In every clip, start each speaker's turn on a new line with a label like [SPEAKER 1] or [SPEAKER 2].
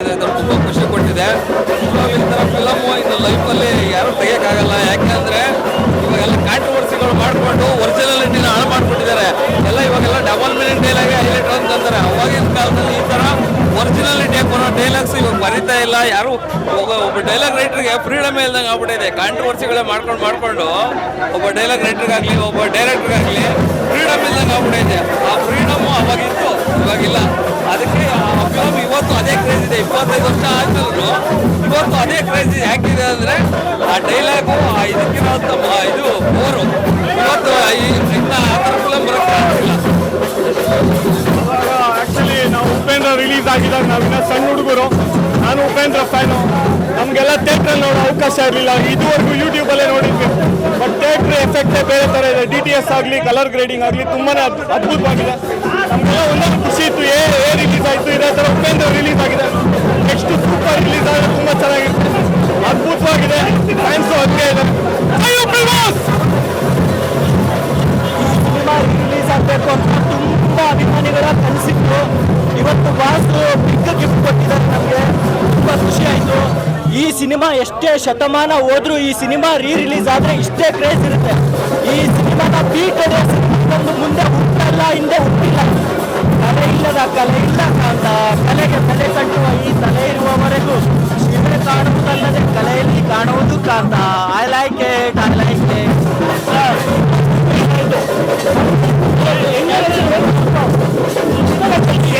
[SPEAKER 1] ತುಂಬ ಖುಷಿ ಕೊಟ್ಟಿದೆ. ಈ ಥರ ಫಿಲಮು ಇನ್ನು ಲೈಫಲ್ಲಿ ಯಾರೂ ತೆಗಿಯೋಕ್ಕಾಗಲ್ಲ. ಯಾಕೆಂದರೆ ಇವಾಗೆಲ್ಲ ಕಾಂಟ್ರವರ್ಸಿಗಳು ಮಾಡಿಕೊಂಡು ಒರಿಜಿನಾಲಿಟಿನ ಹಾಳು ಮಾಡಿಬಿಟ್ಟಿದ್ದಾರೆ. ಇವಾಗೆಲ್ಲ ಡಬಲ್ ಮೀನಿಂಗ್ ಡೈಲಾಗೆ ಹೈಲೈಟ್ ಅಂತಂತಾರೆ. ಅವಾಗಿನ ಕಾಲದಲ್ಲಿ ಈ ಥರ ಒರಿಜಿನಾಲಿಟಿ ಬರೋ ಡೈಲಾಗ್ಸ್ ಇವಾಗ ಬರೀತಾ ಇಲ್ಲ ಯಾರು. ಒಬ್ಬ ಡೈಲಾಗ್ ರೈಟ್ರಿಗೆ ಫ್ರೀಡಮೇ ಇಲ್ದಂಗೆ ಆಗ್ಬಿಟ್ಟಿದೆ. ಕಾಂಟ್ರವರ್ಸಿಗಳೇ ಮಾಡ್ಕೊಂಡು ಒಬ್ಬ ಡೈಲಾಗ್ ರೈಟ್ರಿಗಾಗಲಿ ಒಬ್ಬ ಡೈರೆಕ್ಟ್ರಿಗಾಗಲಿ ಫ್ರೀಡಮ್ ಇಲ್ದಂಗೆ ಆಗ್ಬಿಟ್ಟಿದೆ. ಆ ಫ್ರೀಡಮು ಅವಾಗಿತ್ತು, ಇವಾಗಿಲ್ಲ. ಅದಕ್ಕೆ ಆ ಫಿಲಮ್ ಇವತ್ತು ಅದೇ ಕ್ರೇಜ್ ಇದೆ. 25 ವರ್ಷ ಆದ್ರೂ ಇವತ್ತು ಅದೇ ಕ್ರೇಜ್ ಯಾಕಿದೆ ಅಂದರೆ ಆ ಡೈಲಾಗು ಇದಕ್ಕಿರೋಂಥ ಇದು ಬೋರು ಇವತ್ತು ಇನ್ನು ಆ ಥರ ಫಿಲಮ್ ಬರೋಕ್ಕೆ ಆಗ್ತಿಲ್ಲ.
[SPEAKER 2] ಆ್ಯಕ್ಚುಲಿ ನಾವು ಉಪೇಂದ್ರ ರಿಲೀಸ್ ಆಗಿದ್ದಾಗ ನಾವಿನ್ನ ಸಣ್ಣ ಹುಡುಗರು. ನಾನು ಉಪೇಂದ್ರ ಫ್ಯಾನು. ನಮಗೆಲ್ಲ ಥಿಯೇಟ್ರಲ್ಲಿ ನೋಡೋ ಅವಕಾಶ ಇರಲಿಲ್ಲ. ಇದುವರೆಗೂ ಯೂಟ್ಯೂಬಲ್ಲೇ ನೋಡಿದ್ವಿ. ಬಟ್ ಥಿಯೇಟ್ರ್ ಎಫೆಕ್ಟೇ ಬೇರೆ ಥರ ಇದೆ. DTS ಆಗಲಿ ಕಲರ್ ಗ್ರೇಡಿಂಗ್ ಆಗಲಿ ತುಂಬಾ ಅದ್ಭುತವಾಗಿದೆ. ನಮಗೆಲ್ಲ ಒಂದೊಂದು ಖುಷಿ ಇತ್ತು. ರಿಲೀಸ್ ಆಯಿತು, ಇದೇ ಥರ ಉಪೇಂದ್ರ ರಿಲೀಸ್ ಆಗಿದೆ. ನೆಕ್ಸ್ಟ್ ಸೂಪರ್ ರಿಲೀಸ್ ಆದರೆ ತುಂಬ ಚೆನ್ನಾಗಿರುತ್ತೆ. ಅದ್ಭುತವಾಗಿದೆ. ಫ್ಯಾನ್ಸು ಅದಕ್ಕೆ ಇದೆ.
[SPEAKER 3] ಸಿನಿಮಾ ರಿಲೀಸ್ ಆಗಬೇಕು ಅಂತ ತುಂಬ ಅಭಿಮಾನಿಗಳ ಕನಸಿತ್ತು. ಇವತ್ತು ವಾಸು ಬಿಗ್ ಗಿಫ್ಟ್ ಕೊಟ್ಟಿದ್ದಾರೆ. ನಮಗೆ ತುಂಬ ಖುಷಿ ಆಯಿತು. ಈ ಸಿನಿಮಾ ಎಷ್ಟೇ ಶತಮಾನ ಹೋದ್ರೂ ಈ ಸಿನಿಮಾ ರಿಲೀಸ್ ಆದರೆ ಇಷ್ಟೇ ಕ್ರೇಜ್ ಇರುತ್ತೆ. ಈ ಸಿನಿಮಾನ ಬೀಟ್ ಒಂದು ಮುಂದೆ ಹುಟ್ಟಿಲ್ಲ, ಹಿಂದೆ ಹುಟ್ಟಿಲ್ಲ. ಕಲೆ ಇಲ್ಲದ ಕಲೆ ಇಲ್ಲ ಅಂತ ಕಲೆಗೆ ತಲೆ ಕಟ್ಟುವ ಈ ತಲೆ ಇರುವವರೆಗೂ ಶಿವರೇ ಕಾಣುವುದಲ್ಲದೆ ಕಲೆಯಲ್ಲಿ ಕಾಣುವುದು ಕಾಂತ. I like it.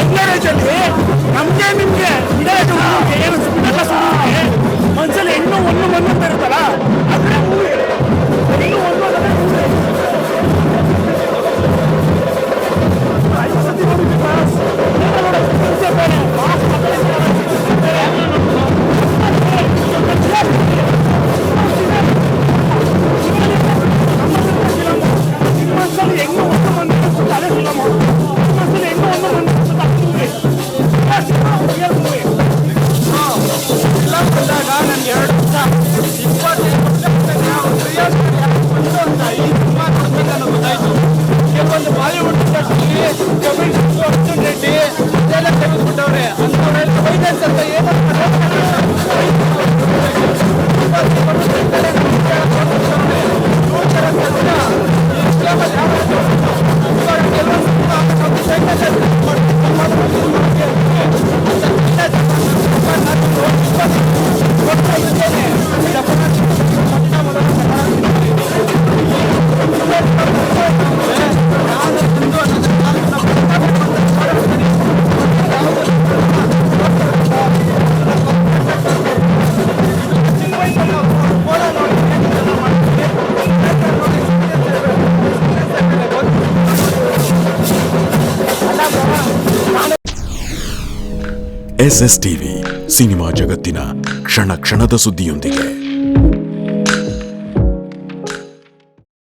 [SPEAKER 2] ಎಂಗರೇಜಲ್ಲಿ ನಮಗೆ ನಿಮಗೆ ಏನು ಮನಸ್ಸಲ್ಲಿ ಹೆಣ್ಣು ಒಂದು ಇರುತ್ತಲ್ಲ ಅದೇ ಮೂವಿ. ಹೆಣ್ಣು ಒಂದು ಕೆಲವೊಂದು ಬಾಲಿವುಡ್ ಇಂಡಸ್ಟ್ರಿ ಅರ್ಜುನ್ ರೆಡ್ಡಿ ಇದೆಲ್ಲ ತೆಗೆದುಬಿಟ್ಟವ್ರೆ. ಅಂಥವ್ರೆಲ್ಲ ವೈದನ್ಸ್ ಅಂತ ಏನು
[SPEAKER 4] SSTV ಸಿನಿಮಾ ಜಗತ್ತಿನ ಕ್ಷಣ ಕ್ಷಣದ ಸುದ್ದಿಯೊಂದಿಗೆ.